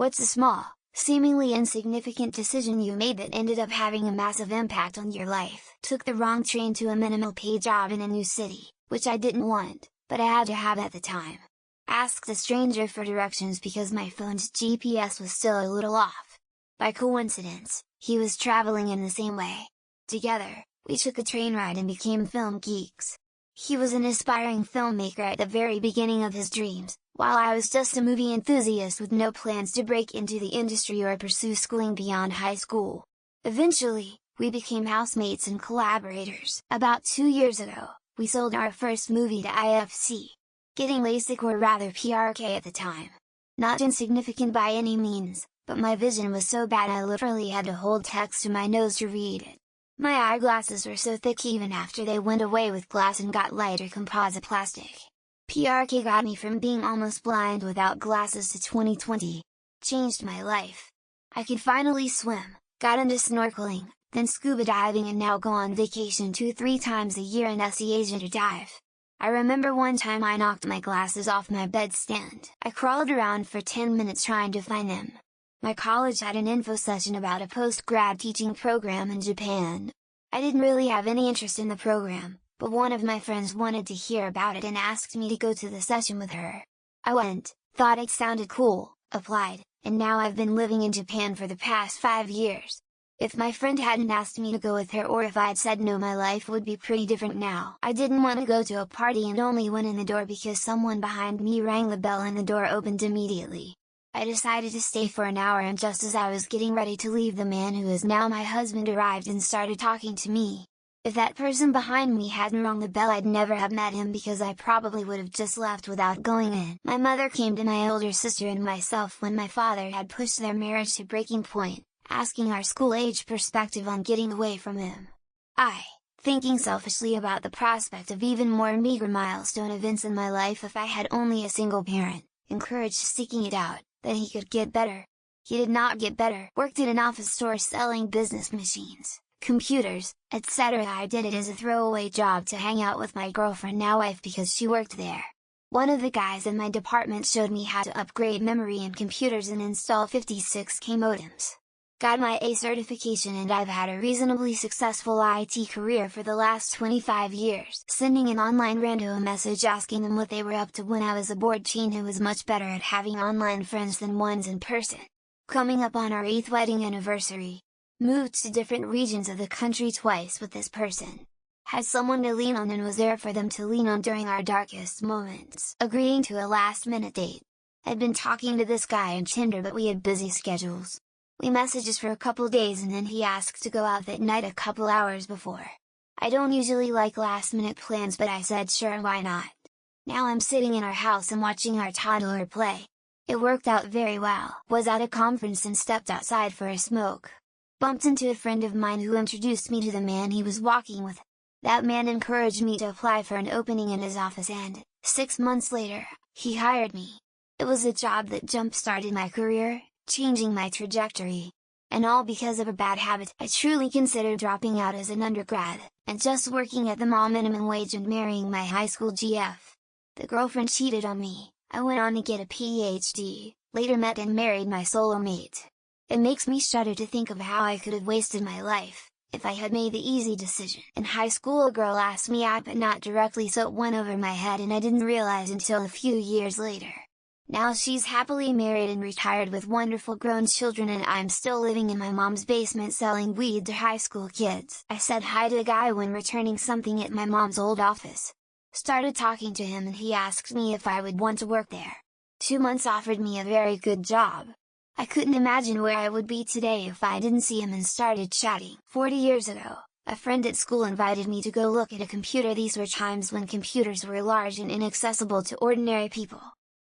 What's a small, seemingly insignificant decision you made that ended up having a massive impact on your life? Took the wrong train to a minimal pay job in a new city, which I didn't want, but I had to have at the time. Asked a stranger for directions because my phone's GPS was still a little off. By coincidence, he was traveling in the same way. Together, we took a train ride and became film geeks. He was an aspiring filmmaker at the very beginning of his dreams, while I was just a movie enthusiast with no plans to break into the industry or pursue schooling beyond high school. Eventually, we became housemates and collaborators. About 2 years ago, we sold our first movie to IFC. Getting LASIK, or rather PRK at the time. Not insignificant by any means, but my vision was so bad I literally had to hold text to my nose to read it. My eyeglasses were so thick even after they went away with glass and got lighter composite plastic. PRK got me from being almost blind without glasses to 20/20. Changed my life. I could finally swim, got into snorkeling, then scuba diving, and now go on vacation 2-3 times a year in Asia to dive. I remember one time I knocked my glasses off my bedstand. I crawled around for 10 minutes trying to find them. My college had an info session about a post-grad teaching program in Japan. I didn't really have any interest in the program, but one of my friends wanted to hear about it and asked me to go to the session with her. I went, thought it sounded cool, applied, and now I've been living in Japan for the past 5 years. If my friend hadn't asked me to go with her, or if I'd said no, my life would be pretty different now. I didn't want to go to a party and only went in the door because someone behind me rang the bell and the door opened immediately. I decided to stay for an hour, and just as I was getting ready to leave, the man who is now my husband arrived and started talking to me. If that person behind me hadn't rung the bell, I'd never have met him because I probably would have just left without going in. My mother came to my older sister and myself when my father had pushed their marriage to breaking point, asking our school-age perspective on getting away from him. I, thinking selfishly about the prospect of even more meager milestone events in my life if I had only a single parent, encouraged seeking it out, that he could get better. He did not get better. Worked in an office store selling business machines, computers, etc. I did it as a throwaway job to hang out with my girlfriend, now wife, because she worked there. One of the guys in my department showed me how to upgrade memory in computers and install 56K modems. Got my A certification, and I've had a reasonably successful IT career for the last 25 years. Sending an online rando a message asking them what they were up to when I was a bored teen who was much better at having online friends than ones in person. Coming up on our 8th wedding anniversary. Moved to different regions of the country twice with this person. Had someone to lean on and was there for them to lean on during our darkest moments. Agreeing to a last-minute date. I'd been talking to this guy on Tinder, but we had busy schedules. We messaged for a couple days and then he asked to go out that night a couple hours before. I don't usually like last minute plans, but I said sure, why not? Now I'm sitting in our house and watching our toddler play. It worked out very well. Was at a conference and stepped outside for a smoke. Bumped into a friend of mine who introduced me to the man he was walking with. That man encouraged me to apply for an opening in his office, and 6 months later, he hired me. It was a job that jump-started my career, changing my trajectory. And all because of a bad habit. I truly considered dropping out as an undergrad, and just working at the mall minimum wage and marrying my high school GF. The girlfriend cheated on me. I went on to get a PhD, later met and married my solo mate. It makes me shudder to think of how I could have wasted my life, if I had made the easy decision. In high school a girl asked me out, but not directly, so it went over my head and I didn't realize until a few years later. Now she's happily married and retired with wonderful grown children, and I'm still living in my mom's basement selling weed to high school kids. I said hi to a guy when returning something at my mom's old office. Started talking to him and he asked me if I would want to work there. 2 months offered me a very good job. I couldn't imagine where I would be today if I didn't see him and started chatting. 40 years ago, a friend at school invited me to go look at a computer. These were times when computers were large and inaccessible to ordinary people.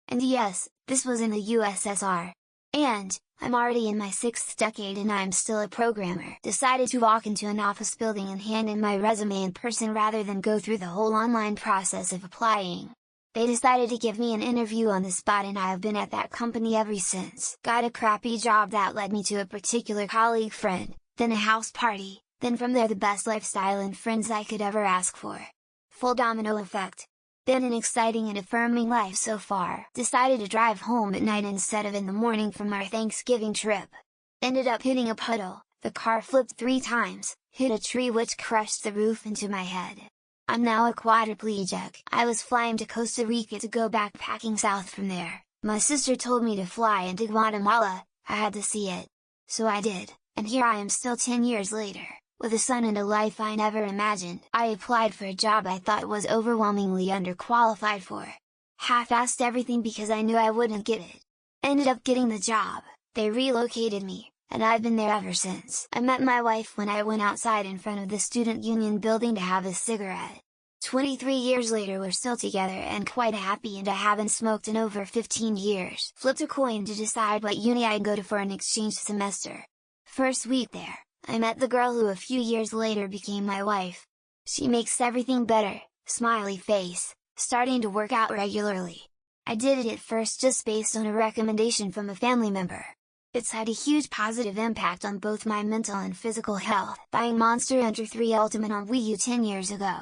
And yes, this was in the USSR. And, I'm already in my 6th decade and I'm still a programmer. Decided to walk into an office building and hand in my resume in person rather than go through the whole online process of applying. They decided to give me an interview on the spot and I have been at that company ever since. Got a crappy job that led me to a particular colleague friend, then a house party, then from there the best lifestyle and friends I could ever ask for. Full domino effect. Been an exciting and affirming life so far. Decided to drive home at night instead of in the morning from our Thanksgiving trip. Ended up hitting a puddle, the car flipped 3 times, hit a tree which crushed the roof into my head. I'm now a quadriplegic. I was flying to Costa Rica to go backpacking south from there. My sister told me to fly into Guatemala, I had to see it. So I did, and here I am still 10 years later, with a son and a life I never imagined. I applied for a job I thought was overwhelmingly underqualified for. Half-assed everything because I knew I wouldn't get it. Ended up getting the job, they relocated me, and I've been there ever since. I met my wife when I went outside in front of the student union building to have a cigarette. 23 years later we're still together and quite happy, and I haven't smoked in over 15 years. Flipped a coin to decide what uni I'd go to for an exchange semester. First week there, I met the girl who a few years later became my wife. She makes everything better, smiley face, starting to work out regularly. I did it at first just based on a recommendation from a family member. It's had a huge positive impact on both my mental and physical health. Buying Monster Hunter 3 Ultimate on Wii U 10 years ago.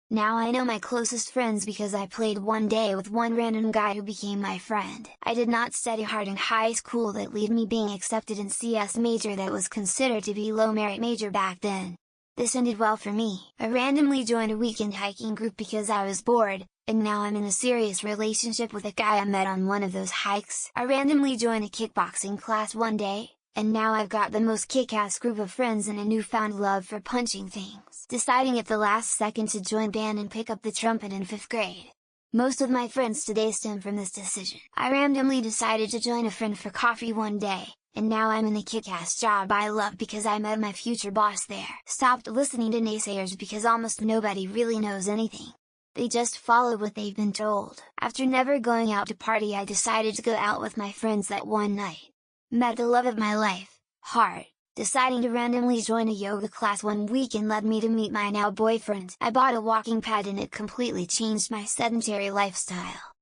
Now I know my closest friends because I played one day with one random guy who became my friend. I did not study hard in high school that led me being accepted in CS major that was considered to be low merit major back then. This ended well for me. I randomly joined a weekend hiking group because I was bored, and now I'm in a serious relationship with a guy I met on one of those hikes. I randomly joined a kickboxing class one day, and now I've got the most kick-ass group of friends and a newfound love for punching things. Deciding at the last second to join band and pick up the trumpet in 5th grade. Most of my friends today stem from this decision. I randomly decided to join a friend for coffee one day, and now I'm in a kick-ass job I love because I met my future boss there. Stopped listening to naysayers because almost nobody really knows anything. They just follow what they've been told. After never going out to party, I decided to go out with my friends that one night. Met the love of my life, Heart. Deciding to randomly join a yoga class one weekend led me to meet my now boyfriend. I bought a walking pad and it completely changed my sedentary lifestyle.